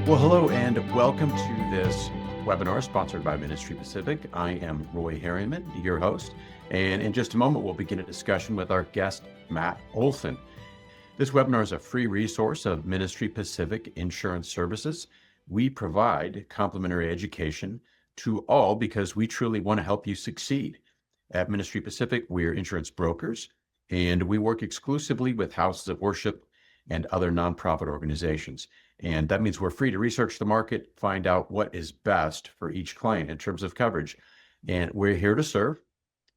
Well, hello and welcome to this webinar sponsored by Ministry Pacific. I am Roy Harriman, your host, and in just a moment, we'll begin a discussion with our guest, Matt Olphin. This webinar is a free resource of Ministry Pacific Insurance Services. We provide complimentary education to all because we truly want to help you succeed. At Ministry Pacific, we're insurance brokers, and we work exclusively with houses of worship and other nonprofit organizations. And that means we're free to research the market, find out what is best for each client in terms of coverage. And we're here to serve.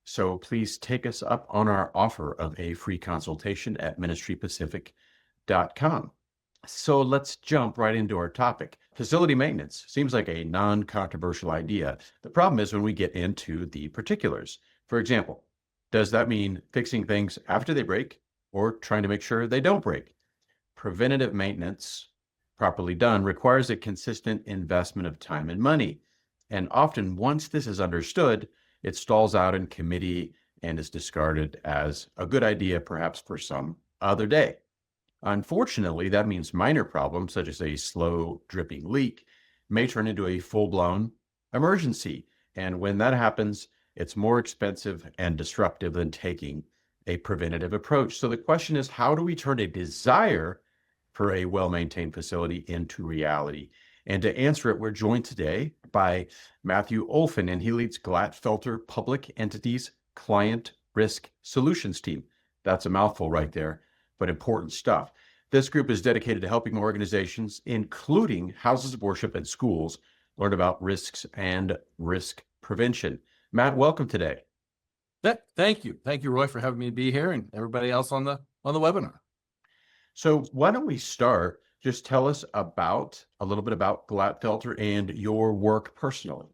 So please take us up on our offer of a free consultation at ministrypacific.com. So let's jump right into our topic. Facility maintenance seems like a non-controversial idea. The problem is when we get into the particulars. For example, does that mean fixing things after they break or trying to make sure they don't break? Preventative maintenance, properly done, requires a consistent investment of time and money. And often, once this is understood, it stalls out in committee and is discarded as a good idea, perhaps for some other day. Unfortunately, that means minor problems, such as a slow dripping leak, may turn into a full-blown emergency. And when that happens, it's more expensive and disruptive than taking a preventative approach. So the question is, how do we turn a desire for a well-maintained facility into reality? And to answer it, we're joined today by Matthew Olphin, and he leads Glatfelter Public Entities Client Risk Solutions Team. That's a mouthful right there, but important stuff. This group is dedicated to helping organizations, including houses of worship and schools, learn about risks and risk prevention. Matt, welcome today. Thank you. Thank you, Roy, for having me be here and everybody else on the webinar. So why don't we start? Just tell us a little bit about Glatfelter and your work personally.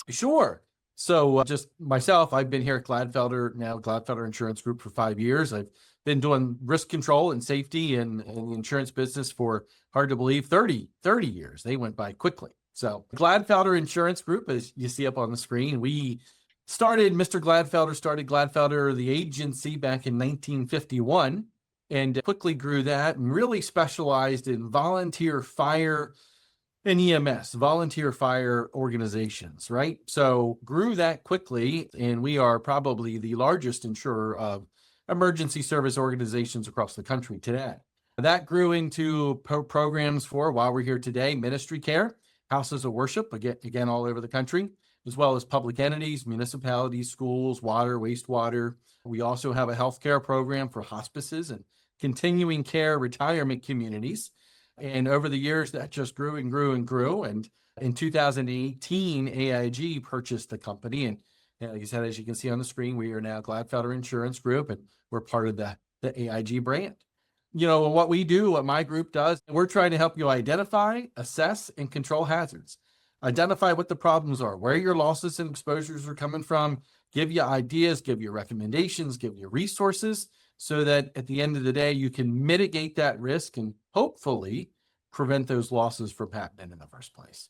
Sure. So just myself, I've been here at Glatfelter Insurance Group for 5 years. I've been doing risk control and safety in the insurance business for, hard to believe, 30 years. They went by quickly. So Glatfelter Insurance Group, as you see up on the screen, Mr. Glatfelter started Glatfelter, the agency, back in 1951. And quickly grew that and really specialized in volunteer fire and EMS, volunteer fire organizations, right? So grew that quickly, and we are probably the largest insurer of emergency service organizations across the country today. That grew into programs for, while we're here today, ministry care, houses of worship, again all over the country, as well as public entities, municipalities, schools, water, wastewater. We also have a healthcare program for hospices and continuing care retirement communities. And over the years, that just grew and grew and grew. And in 2018, AIG purchased the company. And like you said, as you can see on the screen, we are now Glatfelter Insurance Group, and we're part of the AIG brand. You know, what we do, what my group does, we're trying to help you identify, assess, and control hazards. Identify what the problems are, where your losses and exposures are coming from, give you ideas, give you recommendations, give you resources, so that at the end of the day, you can mitigate that risk and hopefully prevent those losses from happening in the first place.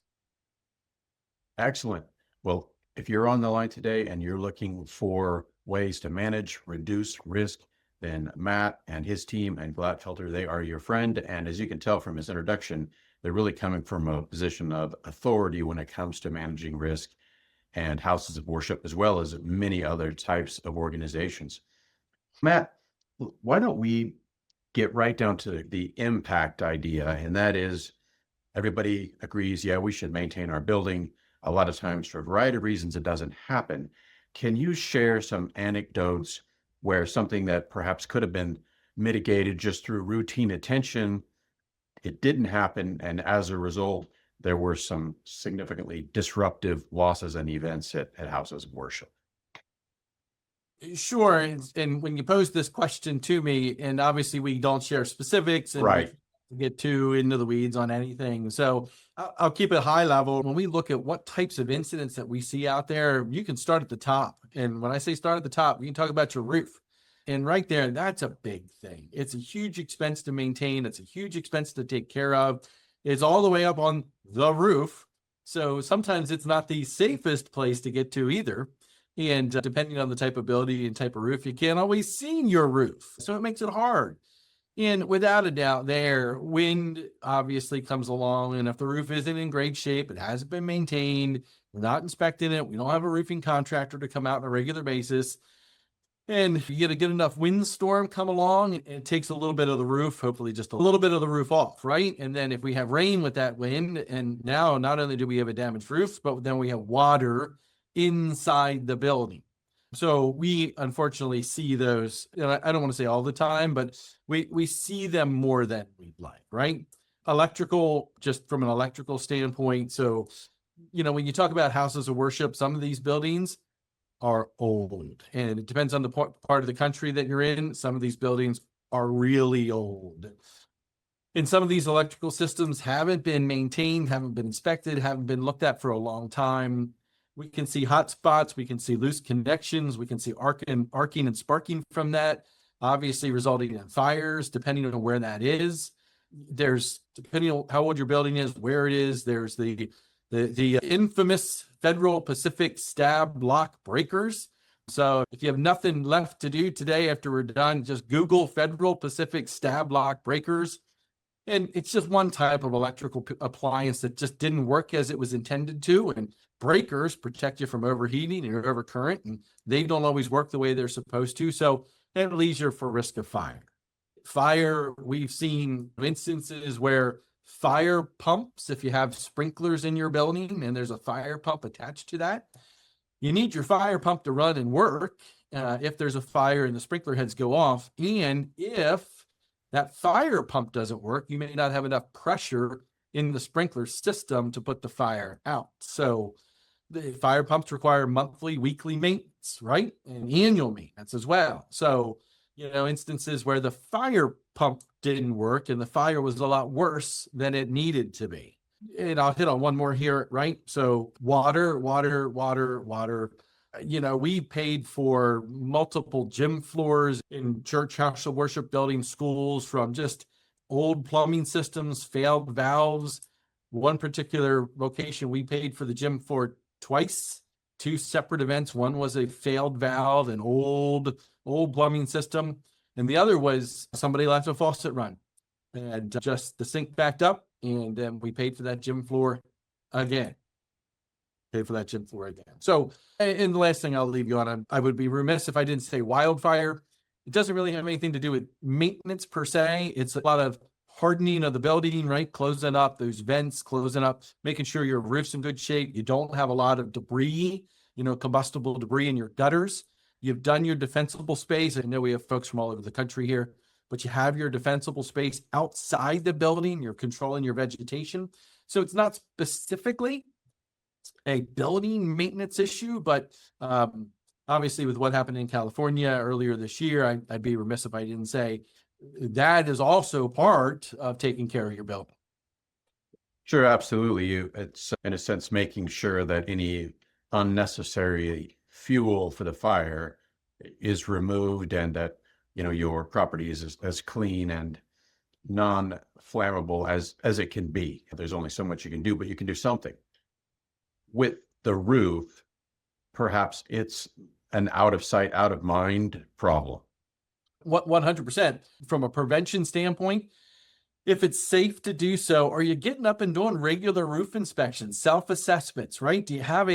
Excellent. Well, if you're on the line today and you're looking for ways to manage, reduce risk, then Matt and his team and Glatfelter, they are your friend. And as you can tell from his introduction, they're really coming from a position of authority when it comes to managing risk and houses of worship, as well as many other types of organizations. Matt, why don't we get right down to the impact idea? And that is, everybody agrees, yeah, we should maintain our building. A lot of times, for a variety of reasons, it doesn't happen. Can you share some anecdotes where something that perhaps could have been mitigated just through routine attention, it didn't happen, and as a result, there were some significantly disruptive losses and events at houses of worship? Sure. And when you pose this question to me, and obviously we don't share specifics and right, get too into the weeds on anything. So I'll keep it high level. When we look at what types of incidents that we see out there, you can start at the top. And when I say start at the top, we can talk about your roof. And right there, that's a big thing. It's a huge expense to maintain. It's a huge expense to take care of. It's all the way up on the roof. So sometimes it's not the safest place to get to either. And depending on the type of building and type of roof, you can't always see your roof. So it makes it hard. And without a doubt there, wind obviously comes along. And if the roof isn't in great shape, it hasn't been maintained, we're not inspecting it, we don't have a roofing contractor to come out on a regular basis, and you get a good enough windstorm come along, it takes a little bit of the roof, hopefully just a little bit of the roof off, right? And then if we have rain with that wind, and now not only do we have a damaged roof, but then we have water inside the building. So we unfortunately see those, I don't want to say all the time, but we see them more than we'd like, right? Electrical, just from an electrical standpoint. So, when you talk about houses of worship, some of these buildings are old, and it depends on the part of the country that you're in. Some of these buildings are really old. And some of these electrical systems haven't been maintained, haven't been inspected, haven't been looked at for a long time. We can see hot spots, we can see loose connections, we can see arcing and sparking from that, obviously resulting in fires, depending on where that is. There's, depending on how old your building is, where it is, there's the infamous Federal Pacific stab block breakers. So if you have nothing left to do today after we're done, just Google Federal Pacific stab block breakers. And it's just one type of electrical appliance that just didn't work as it was intended to. And breakers protect you from overheating and overcurrent, and they don't always work the way they're supposed to. So it leaves you for risk of fire. Fire, we've seen instances where fire pumps, if you have sprinklers in your building and there's a fire pump attached to that, you need your fire pump to run and work if there's a fire and the sprinkler heads go off. And if that fire pump doesn't work, you may not have enough pressure in the sprinkler system to put the fire out. So the fire pumps require monthly, weekly maintenance, right? And annual maintenance as well. So, instances where the fire pump didn't work and the fire was a lot worse than it needed to be. And I'll hit on one more here, right? So water. We paid for multiple gym floors in church, house of worship buildings, schools, from just old plumbing systems, failed valves. One particular location, we paid for the gym floor twice, two separate events. One was a failed valve, an old plumbing system, and the other was somebody left a faucet run and just the sink backed up, and then we paid for that gym floor again. So, and the last thing I'll leave you on, I would be remiss if I didn't say wildfire. It doesn't really have anything to do with maintenance per se. It's a lot of hardening of the building, right? Closing up those vents, making sure your roof's in good shape. You don't have a lot of debris, combustible debris in your gutters. You've done your defensible space. I know we have folks from all over the country here, but you have your defensible space outside the building. You're controlling your vegetation. So it's not specifically a building maintenance issue, but obviously with what happened in California earlier this year, I'd be remiss if I didn't say that is also part of taking care of your building. Sure, absolutely. It's in a sense making sure that any unnecessary fuel for the fire is removed, and that your property is as clean and non-flammable as it can be. There's only so much you can do, but you can do something. With the roof, perhaps it's an out of sight, out of mind problem. 100%. From a prevention standpoint, if it's safe to do so, are you getting up and doing regular roof inspections, self-assessments, right? Do you have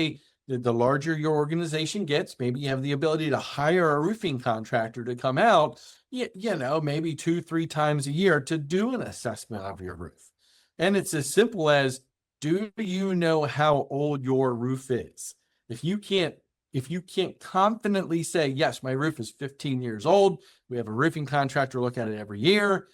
the larger your organization gets, maybe you have the ability to hire a roofing contractor to come out, maybe 2-3 times a year to do an assessment of your roof. And it's as simple as, do you know how old your roof is? If you can't confidently say, yes, my roof is 15 years old, we have a roofing contractor look at it every year,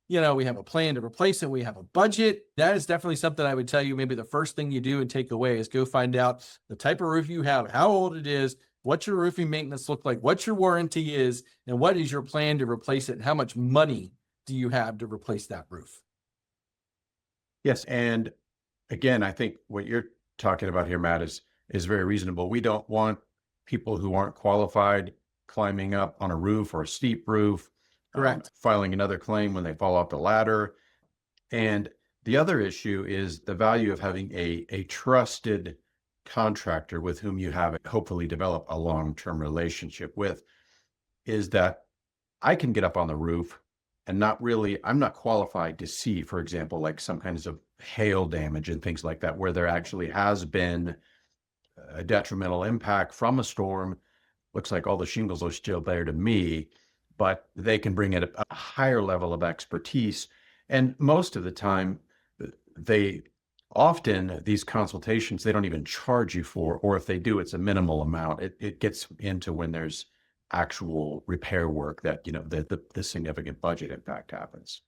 we have a plan to replace it, we have a budget, that is definitely something I would tell you maybe the first thing you do and take away is go find out the type of roof you have, how old it is, what your roofing maintenance look like, what your warranty is, and what is your plan to replace it, and how much money do you have to replace that roof? Yes, and again, I think what you're talking about here, Matt, is very reasonable. We don't want people who aren't qualified climbing up on a roof or a steep roof, correct, filing another claim when they fall off the ladder. And the other issue is the value of having a trusted contractor with whom you have hopefully develop a long-term relationship with, is that I can get up on the roof and not really, I'm not qualified to see, for example, like some kinds of hail damage and things like that, where there actually has been a detrimental impact from a storm. Looks like all the shingles are still there to me, but they can bring in a higher level of expertise. And most of the time, they often, these consultations, they don't even charge you for, or if they do, it's a minimal amount. It gets into when there's actual repair work that, the significant budget impact happens.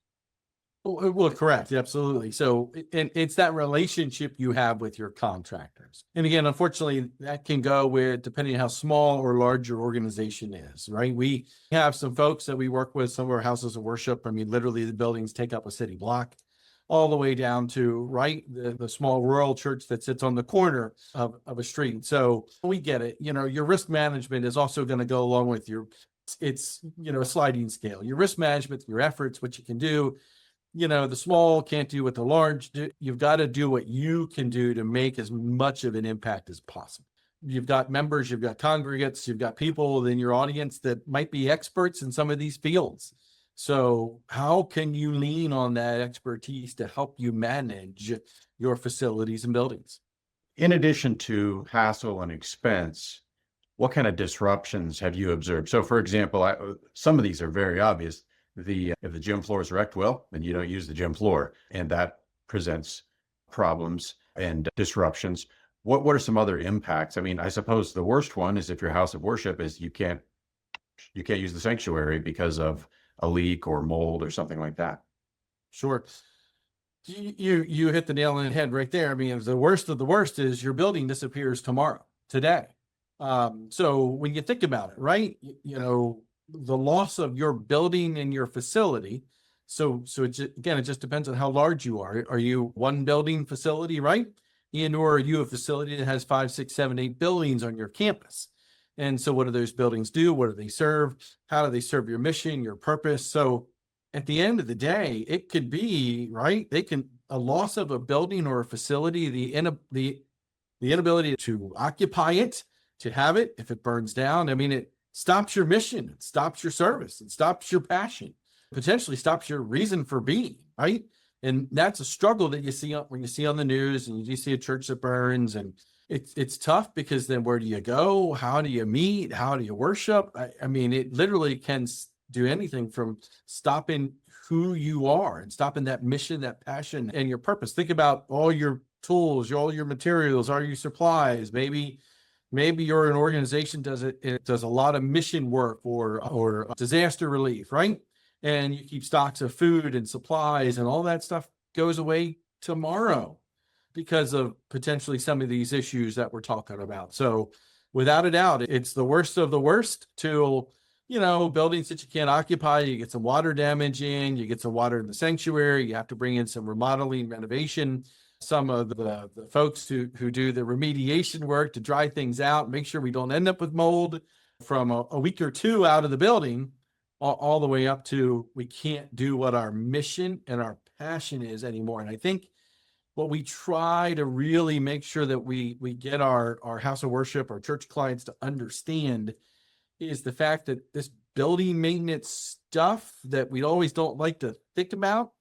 Well, correct. Absolutely. So, and it's that relationship you have with your contractors. And again, unfortunately, that can go with depending on how small or large your organization is, right? We have some folks that we work with, some of our houses of worship. I mean, literally the buildings take up a city block, all the way down to, right, the small rural church that sits on the corner of a street. So we get it. Your risk management is also going to go along with it's a sliding scale. Your risk management, your efforts, what you can do. The small can't do what the large do. You've got to do what you can do to make as much of an impact as possible. You've got members, you've got congregates, you've got people in your audience that might be experts in some of these fields. So how can you lean on that expertise to help you manage your facilities and buildings? In addition to hassle and expense, what kind of disruptions have you observed? So, for example, some of these are very obvious. If the gym floor is wrecked, well, then you don't use the gym floor, and that presents problems and disruptions. What are some other impacts? I mean, I suppose the worst one is if your house of worship is you can't use the sanctuary because of a leak or mold or something like that. Sure. You hit the nail on the head right there. I mean, the worst of the worst is your building disappears today. So when you think about it, right, the loss of your building and your facility. So it just depends on how large you are. Are you one building facility, right? Or are you a facility that has 5, 6, 7, 8 buildings on your campus? And so what do those buildings do? What do they serve? How do they serve your mission, your purpose? So at the end of the day, it could be, right? A loss of a building or a facility, the inability to occupy it, to have it, if it burns down. I mean, it stops your mission, it stops your service, it stops your passion, potentially stops your reason for being, right? And that's a struggle that you see when you see on the news and you see a church that burns, and it's tough because then where do you go? How do you meet? How do you worship? I mean, it literally can do anything from stopping who you are and stopping that mission, that passion, and your purpose. Think about all your tools, all your materials, all your supplies. Maybe you're an organization it does a lot of mission work or disaster relief, right? And you keep stocks of food and supplies, and all that stuff goes away tomorrow because of potentially some of these issues that we're talking about. So without a doubt, it's the worst of the worst till, buildings that you can't occupy, you get some water damage in, you get some water in the sanctuary, you have to bring in some remodeling, renovation. Some of the folks who do the remediation work to dry things out, make sure we don't end up with mold from a week or two out of the building, all the way up to we can't do what our mission and our passion is anymore. And I think what we try to really make sure that we get our house of worship, our church clients to understand is the fact that this building maintenance stuff that we always don't like to think about,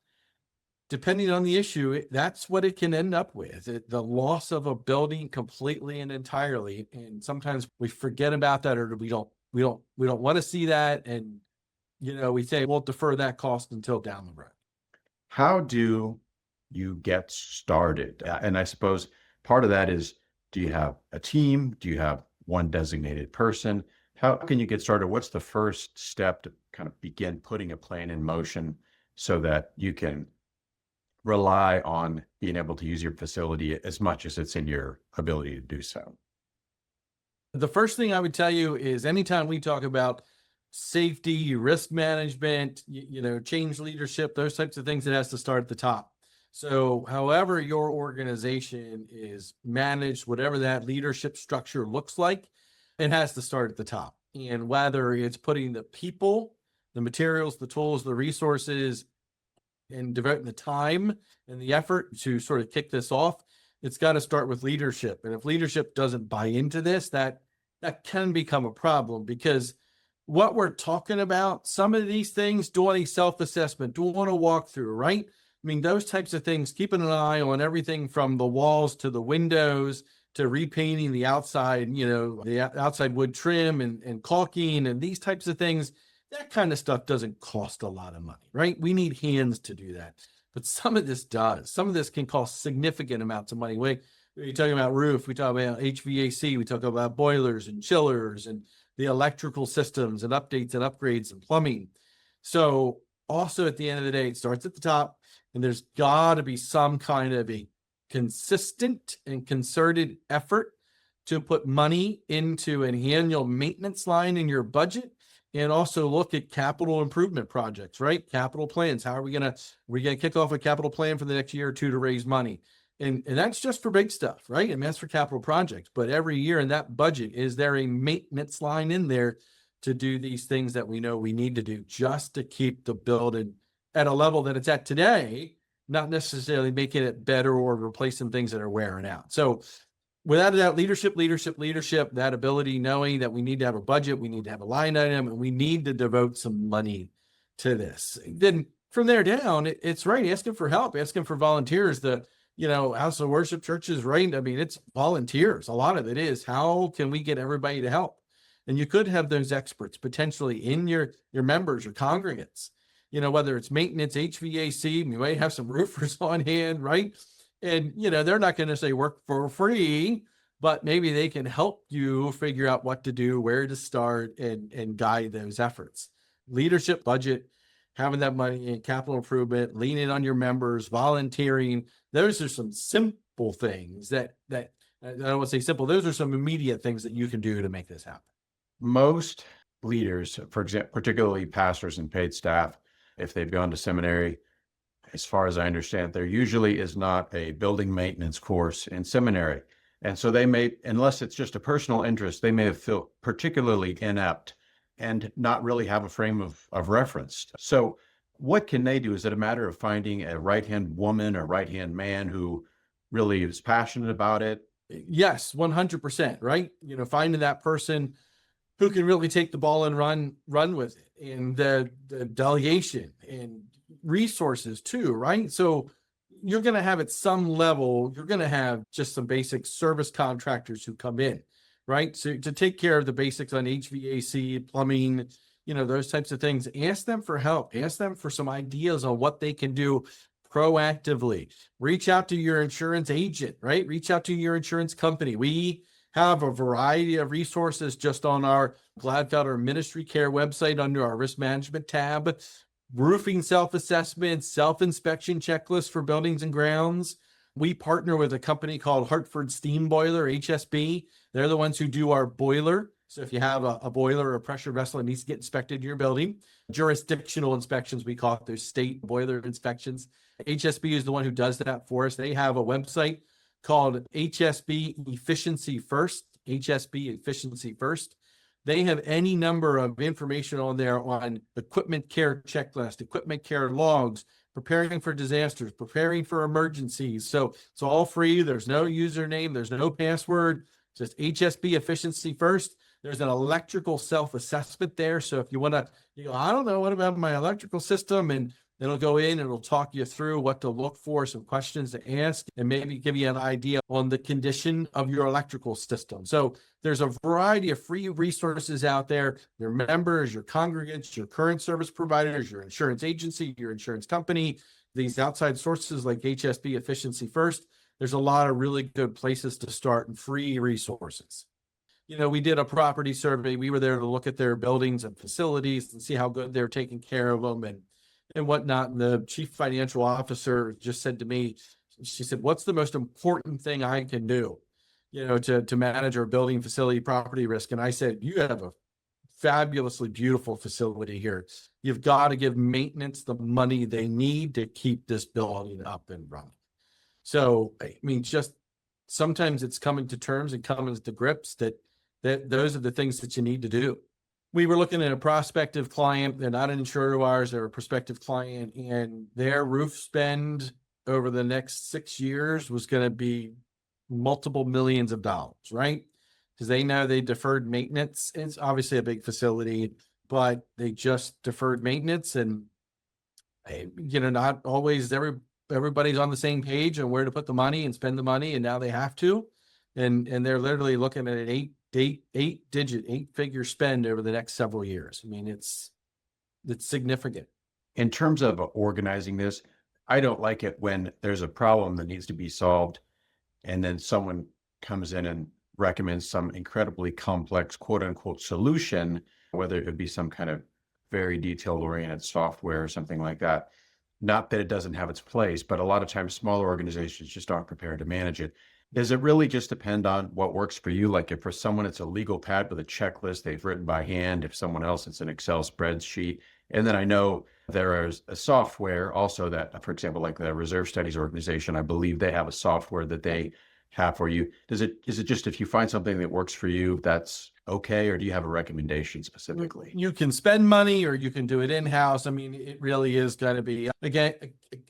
depending on the issue, that's what it can end up with. The loss of a building completely and entirely. And sometimes we forget about that, or we don't want to see that. And, we say, we'll defer that cost until down the road. How do you get started? And I suppose part of that is, do you have a team? Do you have one designated person? How can you get started? What's the first step to kind of begin putting a plan in motion so that you can rely on being able to use your facility as much as it's in your ability to do so? The first thing I would tell you is anytime we talk about safety, risk management, change leadership, those types of things, it has to start at the top. So however your organization is managed, whatever that leadership structure looks like, it has to start at the top. And whether it's putting the people, the materials, the tools, the resources, and devoting the time and the effort to sort of kick this off, it's got to start with leadership. And if leadership doesn't buy into this, that can become a problem, because what we're talking about, some of these things, doing a self-assessment, doing a walkthrough, right? I mean, those types of things, keeping an eye on everything from the walls to the windows to repainting the outside, the outside wood trim and caulking and these types of things. That kind of stuff doesn't cost a lot of money, right? We need hands to do that. But some of this does. Some of this can cost significant amounts of money. We're talking about roof, we talk about HVAC, we talk about boilers and chillers and the electrical systems and updates and upgrades and plumbing. So also at the end of the day, it starts at the top, and there's got to be some kind of a consistent and concerted effort to put money into an annual maintenance line in your budget, and also look at capital improvement projects, right? Capital plans. How are we gonna kick off a capital plan for the next year or two to raise money? And that's just for big stuff, right? I mean, that's for capital projects. But every year in that budget, is there a maintenance line in there to do these things that we know we need to do just to keep the building at a level that it's at today, not necessarily making it better or replacing things that are wearing out. So without a doubt, leadership, that ability, knowing that we need to have a budget, we need to have a line item, and we need to devote some money to this. Then from there down, it's right, asking for help, asking for volunteers. House of worship churches, right? I mean, it's volunteers. A lot of it is, how can we get everybody to help? And you could have those experts potentially in your members or congregants, whether it's maintenance, HVAC, you might have some roofers on hand, right? And, they're not going to say work for free, but maybe they can help you figure out what to do, where to start, and guide those efforts. Leadership, budget, having that money in capital improvement, leaning on your members, volunteering. Those are some simple things that I don't want to say simple. Those are some immediate things that you can do to make this happen. Most leaders, for example, particularly pastors and paid staff, if they've gone to seminary, as far as I understand, there usually is not a building maintenance course in seminary. And so they may, unless it's just a personal interest, they may feel particularly inept and not really have a frame of reference. So what can they do? Is it a matter of finding a right-hand woman or right-hand man who really is passionate about it? Yes, 100%, right? Finding that person who can really take the ball and run with it, and the delegation and resources too, right? So you're going to have at some level, you're going to have just some basic service contractors who come in, right? So to take care of the basics on HVAC, plumbing, those types of things, ask them for help, ask them for some ideas on what they can do proactively. Reach out to your insurance agent, right? Reach out to your insurance company. We have a variety of resources just on our Glatfelter Ministry Care website under our risk management tab. Roofing self-assessment, self-inspection checklist for buildings and grounds. We partner with a company called Hartford Steam Boiler, HSB. They're the ones who do our boiler. So if you have a boiler or a pressure vessel that needs to get inspected in your building, jurisdictional inspections, we call it, those state boiler inspections. HSB is the one who does that for us. They have a website called HSB Efficiency First, HSB Efficiency First. They have any number of information on there on equipment care checklist, equipment care logs, preparing for disasters, preparing for emergencies. So it's all free. There's no username. There's no password. Just HSB Efficiency First. There's an electrical self-assessment there. So if you want to, I don't know, what about my electrical system? And it'll go in and it'll talk you through what to look for, some questions to ask, and maybe give you an idea on the condition of your electrical system. So there's a variety of free resources out there. Your members, your congregants, your current service providers, your insurance agency, your insurance company, these outside sources like HSB Efficiency First. There's a lot of really good places to start and free resources. We did a property survey. We were there to look at their buildings and facilities and see how good they're taking care of them and whatnot. And the chief financial officer just said to me, she said, "What's the most important thing I can do, to manage our building, facility, property risk?" And I said, "You have a fabulously beautiful facility here. You've got to give maintenance the money they need to keep this building up and running." So, I mean, just sometimes it's coming to terms and coming to grips that those are the things that you need to do. We were looking at a prospective client. They're not an insurer of ours. They're a prospective client, and their roof spend over the next 6 years was going to be multiple millions of dollars, right? Because they know they deferred maintenance. It's obviously a big facility. but they just deferred maintenance, and not always everybody's on the same page on where to put the money and spend the money, and now they have to, and they're literally looking at an eight-figure spend over the next several years. I mean, it's significant. In terms of organizing this, I don't like it when there's a problem that needs to be solved, and then someone comes in and recommends some incredibly complex quote unquote solution, whether it be some kind of very detail oriented software or something like that. Not that it doesn't have its place, but a lot of times smaller organizations just aren't prepared to manage it. Does it really just depend on what works for you? Like if for someone it's a legal pad with a checklist they've written by hand, if someone else it's an Excel spreadsheet. And then I know there is a software also that, for example, like the Reserve Studies Organization, I believe they have a software that they have for you. Is it just if you find something that works for you, that's okay? Or do you have a recommendation specifically? You can spend money or you can do it in-house. I mean, it really is going to be, again,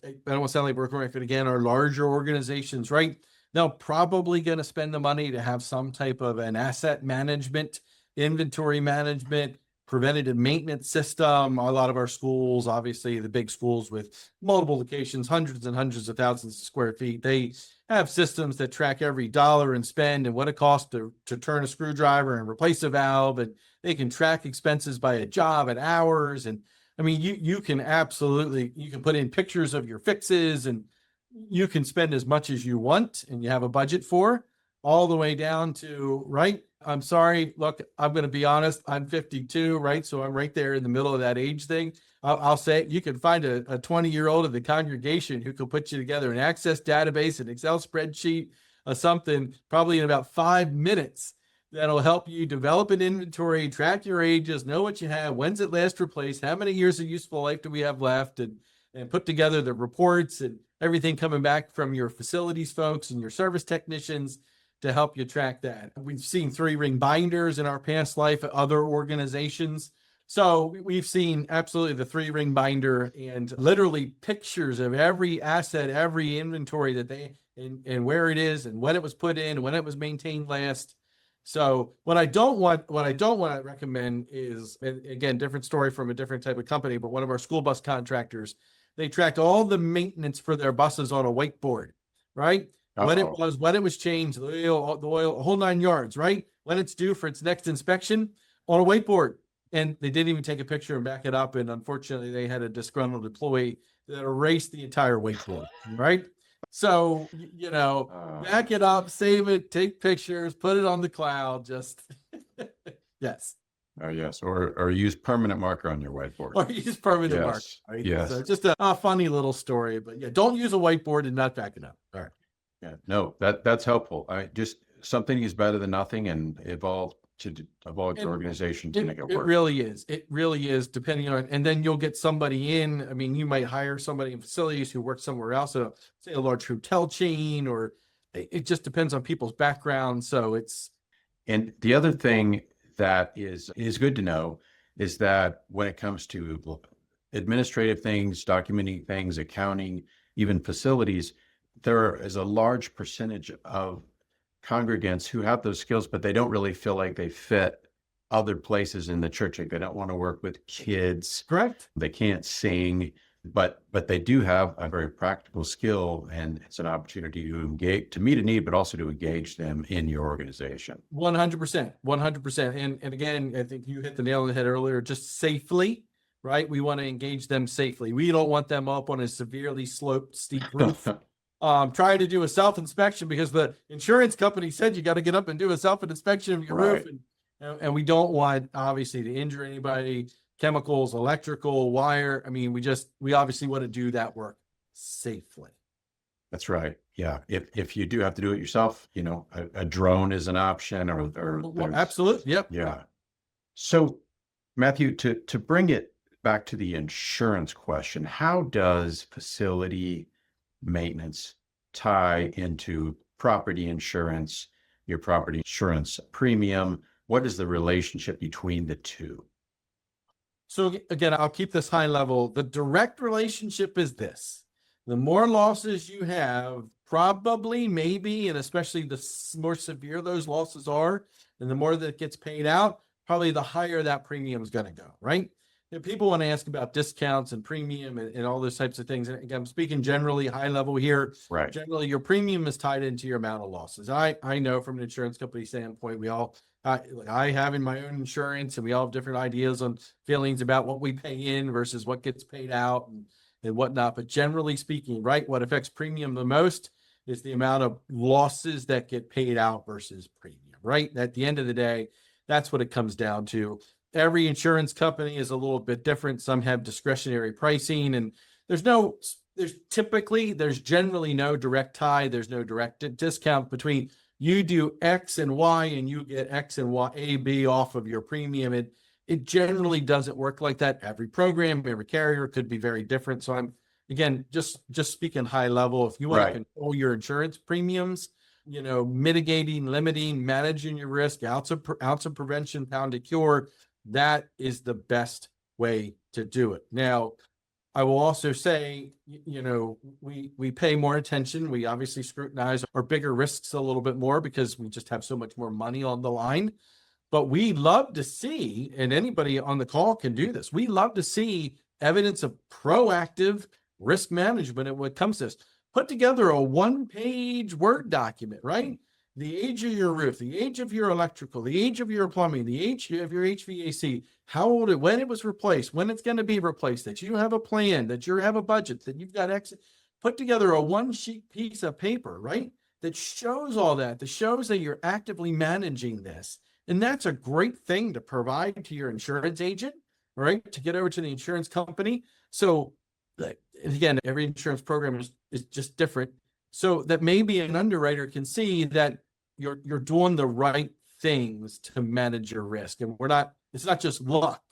I don't want to sound like broken record again, our larger organizations, right? They're probably going to spend the money to have some type of an asset management, inventory management, preventative maintenance system. A lot of our schools, obviously the big schools with multiple locations, hundreds and hundreds of thousands of square feet, they have systems that track every dollar and spend and what it costs to turn a screwdriver and replace a valve. And they can track expenses by a job and hours. And I mean, you can put in pictures of your fixes, and you can spend as much as you want and you have a budget for, all the way down to, right? I'm sorry, look, I'm going to be honest, I'm 52, right? So I'm right there in the middle of that age thing. I'll say you can find a 20-year-old in the congregation who can put you together an Access database, an Excel spreadsheet, or something, probably in about 5 minutes, that'll help you develop an inventory, track your ages, know what you have, when's it last replaced, how many years of useful life do we have left, and put together the reports and everything coming back from your facilities folks and your service technicians to help you track that. We've seen 3-ring binders in our past life at other organizations. So we've seen absolutely the 3-ring binder and literally pictures of every asset, every inventory that and where it is and when it was put in, when it was maintained last. So what I don't want to recommend is, again, different story from a different type of company, but one of our school bus contractors, they tracked all the maintenance for their buses on a whiteboard, right? When it was changed, the oil, whole 9 yards, right? When it's due for its next inspection on a whiteboard. And they didn't even take a picture and back it up. And unfortunately, they had a disgruntled employee that erased the entire whiteboard, right? So, back it up, save it, take pictures, put it on the cloud, just, yes. Oh, yes. Or use permanent marker on your whiteboard. Or use permanent marker, right? Yes. So just a funny little story, but yeah, don't use a whiteboard and not back it up. All right. Yeah, no, that's helpful. Just something is better than nothing, and evolve your organization to make it work. It really is. It really is, depending on, and then you'll get somebody in. I mean, you might hire somebody in facilities who works somewhere else, so say a large hotel chain, or it just depends on people's background. So and the other thing that is good to know is that when it comes to administrative things, documenting things, accounting, even facilities, there is a large percentage of congregants who have those skills, but they don't really feel like they fit other places in the church. Like they don't want to work with kids. Correct. They can't sing, but they do have a very practical skill, and it's an opportunity to meet a need, but also to engage them in your organization. 100%, 100%. And again, I think you hit the nail on the head earlier, just safely, right? We want to engage them safely. We don't want them up on a severely sloped, steep roof. Trying to do a self-inspection because the insurance company said you got to get up and do a self-inspection of your roof. And we don't want, obviously, to injure anybody, chemicals, electrical, wire. I mean, we obviously want to do that work safely. That's right. Yeah. If you do have to do it yourself, a drone is an option or absolutely. Yep. Yeah. So Matthew, to bring it back to the insurance question, how does facility maintenance tie into property insurance, your property insurance premium? What is the relationship between the two? So again, I'll keep this high level. The direct relationship is this: the more losses you have, probably, maybe, and especially the more severe those losses are, and the more that gets paid out, probably the higher that premium is going to go, right? If people want to ask about discounts and premium and all those types of things, and again, I'm speaking generally high level here. Right. Generally, your premium is tied into your amount of losses. I know from an insurance company standpoint, I have in my own insurance, and we all have different ideas on feelings about what we pay in versus what gets paid out and whatnot. But generally speaking, right, what affects premium the most is the amount of losses that get paid out versus premium, right? At the end of the day, that's what it comes down to. Every insurance company is a little bit different. Some have discretionary pricing, and there's generally no direct tie. There's no direct discount between you do X and Y and you get X and Y, A, B off of your premium. It generally doesn't work like that. Every program, every carrier could be very different. So I'm, again, just speaking high level. If you want to control your insurance premiums, mitigating, limiting, managing your risk, ounce of prevention, pound to cure, that is the best way to do it. Now, I will also say, we pay more attention. We obviously scrutinize our bigger risks a little bit more because we just have so much more money on the line. But we love to see, and anybody on the call can do this, we love to see evidence of proactive risk management when it comes to this. Put together a one-page Word document, right? The age of your roof, the age of your electrical, the age of your plumbing, the age of your HVAC, how old when it was replaced, when it's going to be replaced, that you have a plan, that you have a budget, that you've got X. Put together a one-sheet piece of paper, right? That shows all that shows that you're actively managing this. And that's a great thing to provide to your insurance agent, right? To get over to the insurance company. So again, every insurance program is just different. So that maybe an underwriter can see that you're doing the right things to manage your risk. And it's not just luck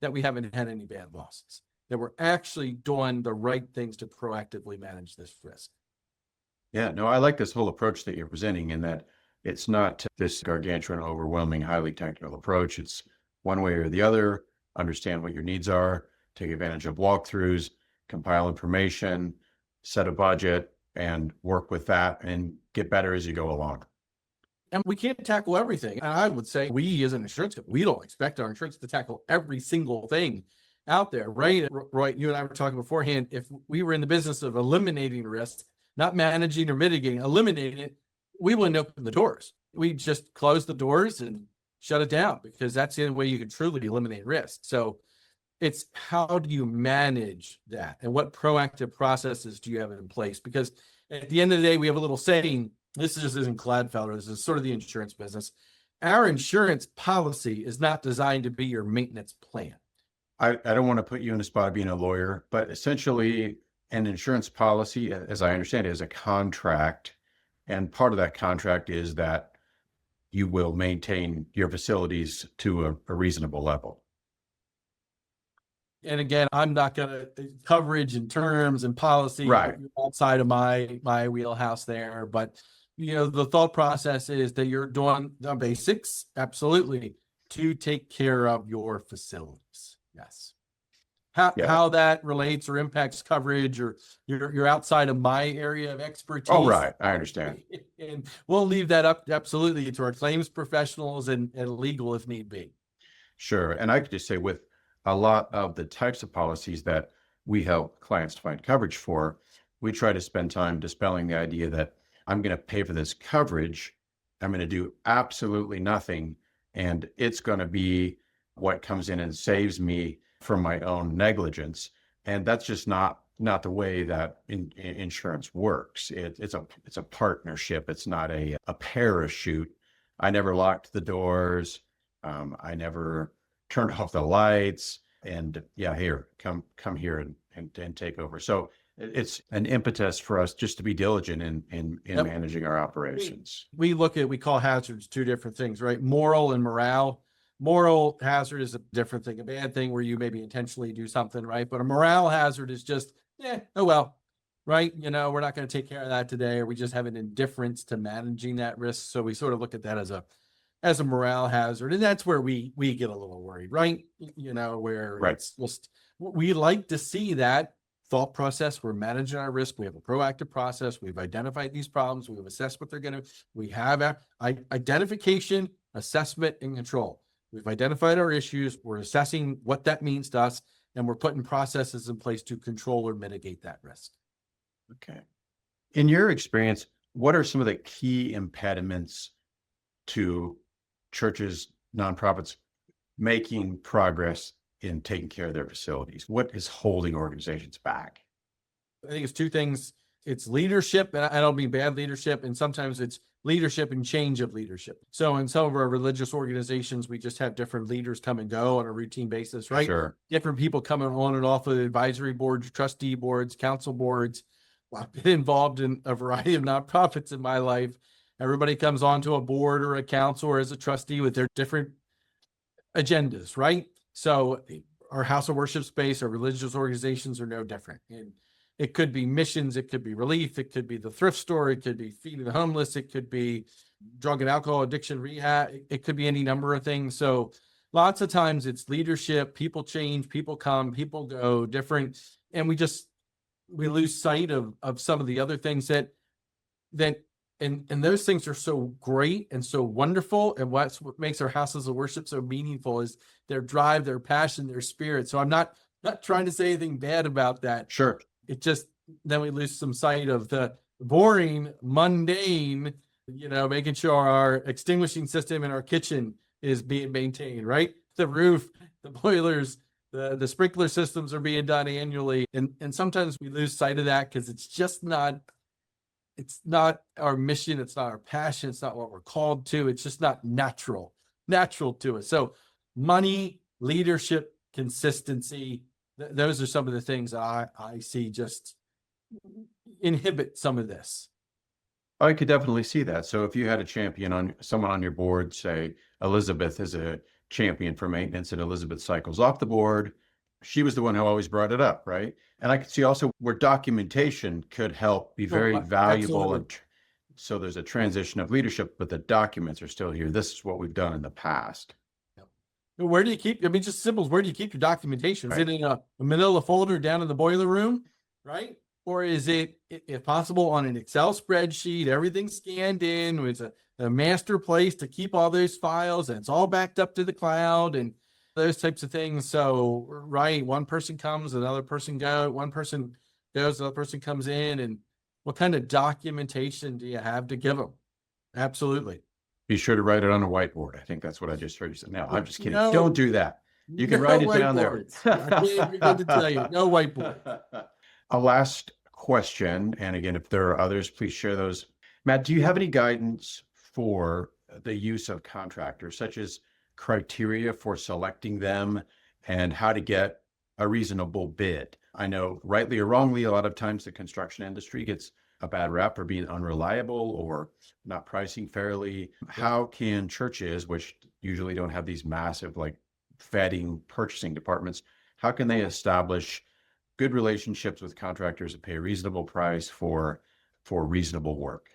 that we haven't had any bad losses, that we're actually doing the right things to proactively manage this risk. Yeah, no, I like this whole approach that you're presenting, in that it's not this gargantuan, overwhelming, highly technical approach. It's one way or the other. Understand what your needs are, take advantage of walkthroughs, compile information, set a budget, and work with that and get better as you go along. And we can't tackle everything. And I would say we as an insurance company, we don't expect our insurance to tackle every single thing out there, right? Right. You and I were talking beforehand. If we were in the business of eliminating risk, not managing or mitigating, eliminating it, we wouldn't open the doors. We just close the doors and shut it down, because that's the only way you can truly eliminate risk. So it's how do you manage that, and what proactive processes do you have in place? Because at the end of the day, we have a little saying, this just isn't Glatfelter, this is sort of the insurance business. Our insurance policy is not designed to be your maintenance plan. I don't want to put you in the spot of being a lawyer, but essentially an insurance policy, as I understand it, is a contract. And part of that contract is that you will maintain your facilities to a reasonable level. And again, I'm not going to coverage and terms and policy outside of my wheelhouse there. But, the thought process is that you're doing the basics, absolutely, to take care of your facilities. Yes. How that relates or impacts coverage, or you're outside of my area of expertise. Oh, right. I understand. And we'll leave that up absolutely to our claims professionals and legal if need be. Sure. And I could just say, with a lot of the types of policies that we help clients to find coverage for, we try to spend time dispelling the idea that I'm going to pay for this coverage, I'm going to do absolutely nothing, and it's going to be what comes in and saves me from my own negligence. And that's just not the way that insurance works. It's a partnership. It's not a parachute. I never locked the doors. I never turned off the lights, and here, come here and take over. So it's an impetus for us just to be diligent in managing our operations. We call hazards two different things, right? Moral and morale. Moral hazard is a different thing, a bad thing where you maybe intentionally do something, right? But a morale hazard is just, oh well, right? We're not going to take care of that today, or we just have an indifference to managing that risk. So we sort of look at that as a morale hazard. And that's where we get a little worried, right? Where it's just, we like to see that thought process. We're managing our risk. We have a proactive process. We've identified these problems. We've assessed what they're going to, we have identification, assessment, and control. We've identified our issues. We're assessing what that means to us, and we're putting processes in place to control or mitigate that risk. Okay. In your experience, what are some of the key impediments to churches, nonprofits making progress in taking care of their facilities? What is holding organizations back? I think it's two things. It's leadership, and I don't mean bad leadership, and sometimes it's leadership and change of leadership. So in some of our religious organizations, we just have different leaders come and go on a routine basis, right? Sure. Different people coming on and off of advisory boards, trustee boards, council boards. Well, I've been involved in a variety of nonprofits in my life. Everybody comes onto a board or a council or as a trustee with their different agendas, right? So our house of worship space, our religious organizations are no different. And it could be missions, it could be relief, it could be the thrift store, it could be feeding the homeless, it could be drug and alcohol addiction rehab, it could be any number of things. So lots of times it's leadership, people change, people come, people go, different, and we lose sight of some of the other things that and those things are so great and so wonderful. And what makes our houses of worship so meaningful is their drive, their passion, their spirit. So I'm not trying to say anything bad about that. Sure. It just, then we lose some sight of the boring, mundane, making sure our extinguishing system in our kitchen is being maintained, right? The roof, the boilers, the sprinkler systems are being done annually. And sometimes we lose sight of that because it's not our mission. It's not our passion. It's not what we're called to. It's just not natural to us. So money, leadership, consistency, those are some of the things I see just inhibit some of this. I could definitely see that. So if you had a champion someone on your board, say Elizabeth is a champion for maintenance and Elizabeth cycles off the board, she was the one who always brought it up, right? And I could see also where documentation could help be very valuable. And so there's a transition of leadership, but the documents are still here. This is what we've done in the past. Where do you keep, just symbols, where do you keep your documentation? Is Right. it in a manila folder down in the boiler room, right? Or is it, if possible, on an Excel spreadsheet, everything scanned in with a master place to keep all those files, and it's all backed up to the cloud and those types of things. So, right, one person comes, another person goes, one person goes, another person comes in, and what kind of documentation do you have to give them? Absolutely. Be sure to write it on a whiteboard. I think that's what I just heard you say. No, I'm just kidding. No. Don't do that. You can write it down there. I can't begin to tell you, no whiteboard. A last question, and again, if there are others, please share those. Matt, do you have any guidance for the use of contractors, such as criteria for selecting them and how to get a reasonable bid? I know, rightly or wrongly, a lot of times the construction industry gets a bad rep for being unreliable or not pricing fairly. How can churches, which usually don't have these massive, like, fatting purchasing departments, how can they establish good relationships with contractors and pay a reasonable price for reasonable work?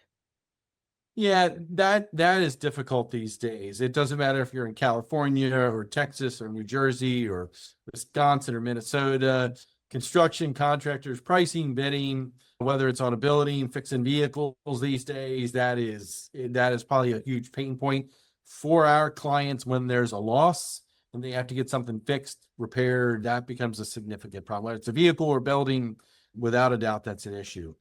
Yeah, that is difficult these days. It doesn't matter if you're in California or Texas or New Jersey or Wisconsin or Minnesota. Construction contractors, pricing, bidding, whether it's on a building, fixing vehicles these days, that is probably a huge pain point for our clients. When there's a loss and they have to get something fixed, repaired, that becomes a significant problem. Whether it's a vehicle or building, without a doubt, that's an issue.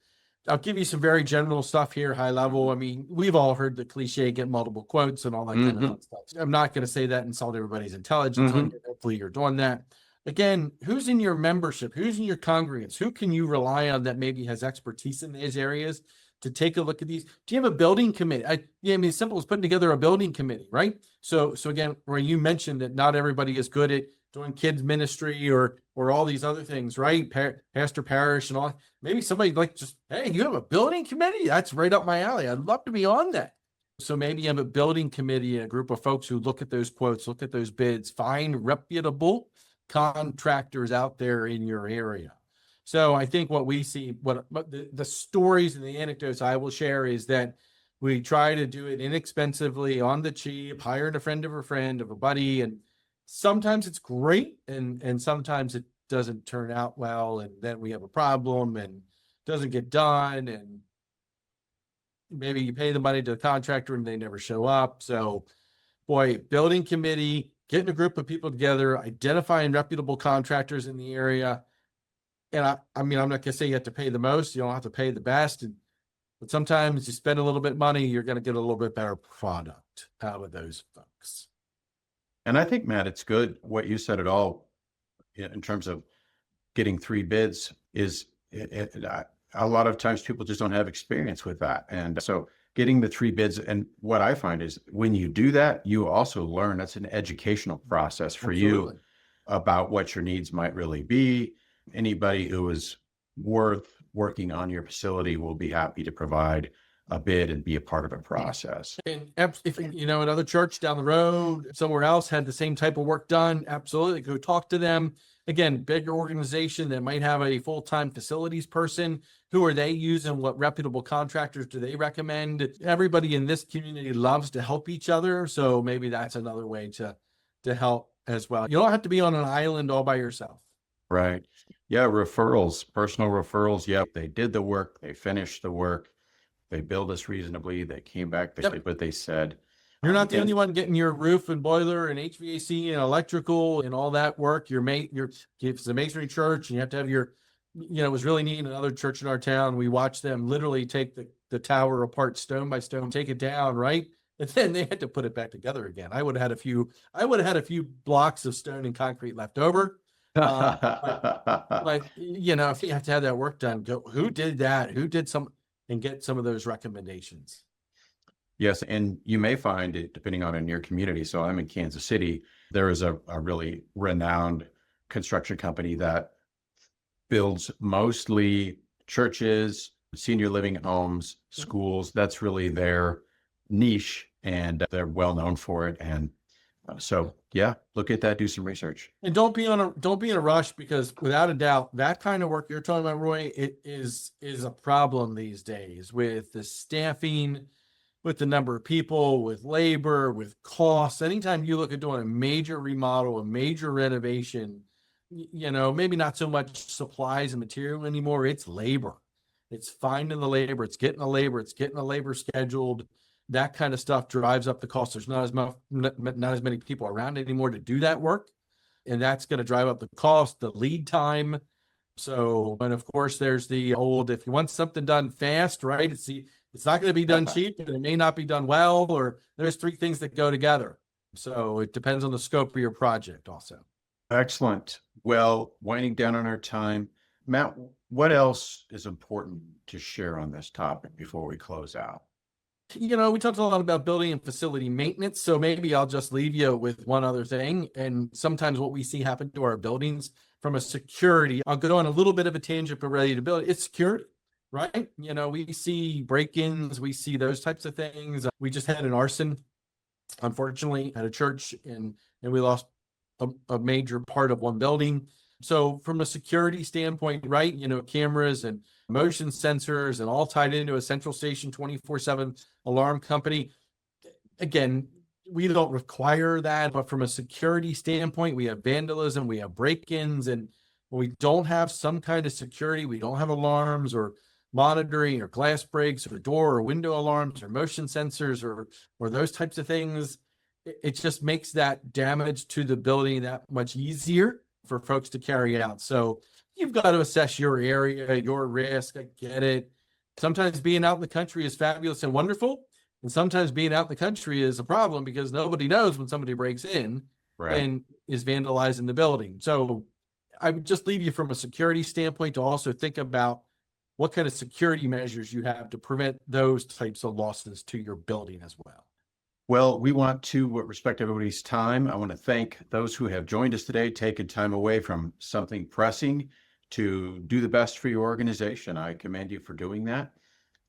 I'll give you some very general stuff here, high level. I mean, we've all heard the cliche, get multiple quotes and all that kind of stuff. I'm not going to say that and insult everybody's intelligence. Hopefully you're doing that. Again, who's in your membership? Who's in your congregants? Who can you rely on that maybe has expertise in these areas to take a look at these? Do you have a building committee? I mean, as simple as putting together a building committee, right? So again, where you mentioned that not everybody is good at doing kids ministry or all these other things, right? Pastor parish and all. Maybe somebody like just, hey, you have a building committee? That's right up my alley. I'd love to be on that. So maybe you have a building committee, a group of folks who look at those quotes, look at those bids, find reputable contractors out there in your area. So I think what we see, what the stories and the anecdotes I will share is that we try to do it inexpensively, on the cheap, hiring a friend of a buddy, and sometimes it's great, and sometimes it doesn't turn out well, and then we have a problem and doesn't get done, and maybe you pay the money to the contractor and they never show up. So boy, building committee, getting a group of people together, identifying reputable contractors in the area. And I mean, I'm not going to say you have to pay the most, you don't have to pay the best. But sometimes you spend a little bit of money, you're going to get a little bit better product out of those folks. And I think, Matt, it's good what you said at all in terms of getting 3 bids is a lot of times people just don't have experience with that. And so getting the 3 bids, and what I find is when you do that, you also learn. That's an educational process for Absolutely. you about what your needs might really be. Anybody who is worth working on your facility will be happy to provide a bid and be a part of a process. And if another church down the road, somewhere else had the same type of work done, absolutely go talk to them. Again, bigger organization that might have a full-time facilities person. Who are they using? What reputable contractors do they recommend? Everybody in this community loves to help each other. So maybe that's another way to help as well. You don't have to be on an island all by yourself. Right. Yeah. Referrals, personal referrals. Yeah. They did the work. They finished the work. They billed us reasonably. They came back. They did what they said. You're not the only one getting your roof and boiler and HVAC and electrical and all that work. If it's a masonry church and you have to have it was really neat in another church in our town. We watched them literally take the tower apart stone by stone, take it down, right? And then they had to put it back together again. I would have had a few blocks of stone and concrete left over. But if you have to have that work done, who did that? Who did and get some of those recommendations. Yes, and you may find it depending on in your community. So I'm in Kansas City. There is a really renowned construction company that builds mostly churches, senior living homes, schools. That's really their niche, and they're well known for it. And so, yeah, look at that, do some research. And don't be in a rush, because without a doubt, that kind of work you're talking about, Roy, it is a problem these days with the staffing, with the number of people, with labor, with costs. Anytime you look at doing a major remodel, a major renovation, maybe not so much supplies and material anymore, it's labor. It's finding the labor, it's getting the labor scheduled. That kind of stuff drives up the cost. There's not as many people around anymore to do that work. And that's going to drive up the cost, the lead time. So, and of course, there's the old, if you want something done fast, right? It's not going to be done cheap, and it may not be done well, or there's 3 things that go together. So it depends on the scope of your project also. Excellent. Well, winding down on our time, Matt, what else is important to share on this topic before we close out? We talked a lot about building and facility maintenance, so maybe I'll just leave you with one other thing. And sometimes what we see happen to our buildings from a security, I'll go on a little bit of a tangent, but ready to build, it's security, right? We see break-ins, we see those types of things. We just had an arson, unfortunately, at a church, and we lost a major part of one building. So from a security standpoint, right, cameras and motion sensors and all tied into a central station 24/7 alarm company. Again, we don't require that, but from a security standpoint, we have vandalism, we have break-ins, and when we don't have some kind of security, we don't have alarms or monitoring or glass breaks or door or window alarms or motion sensors or those types of things, it just makes that damage to the building that much easier for folks to carry out. So you've got to assess your area, your risk. I get it. Sometimes being out in the country is fabulous and wonderful. And sometimes being out in the country is a problem, because nobody knows when somebody breaks in and is vandalizing the building. So I would just leave you from a security standpoint to also think about what kind of security measures you have to prevent those types of losses to your building as well. Well, we want to respect everybody's time. I want to thank those who have joined us today, taken time away from something pressing to do the best for your organization. I commend you for doing that.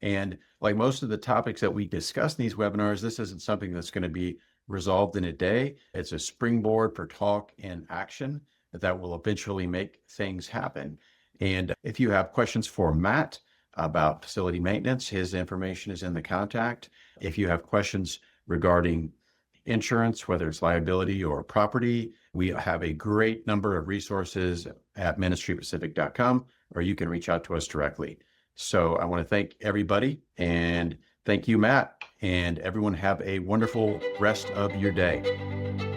And like most of the topics that we discuss in these webinars, this isn't something that's going to be resolved in a day. It's a springboard for talk and action that will eventually make things happen. And if you have questions for Matt about facility maintenance, his information is in the contact. If you have questions regarding insurance, whether it's liability or property, we have a great number of resources at ministrypacific.com, or you can reach out to us directly. So I want to thank everybody, and thank you, Matt, and everyone have a wonderful rest of your day.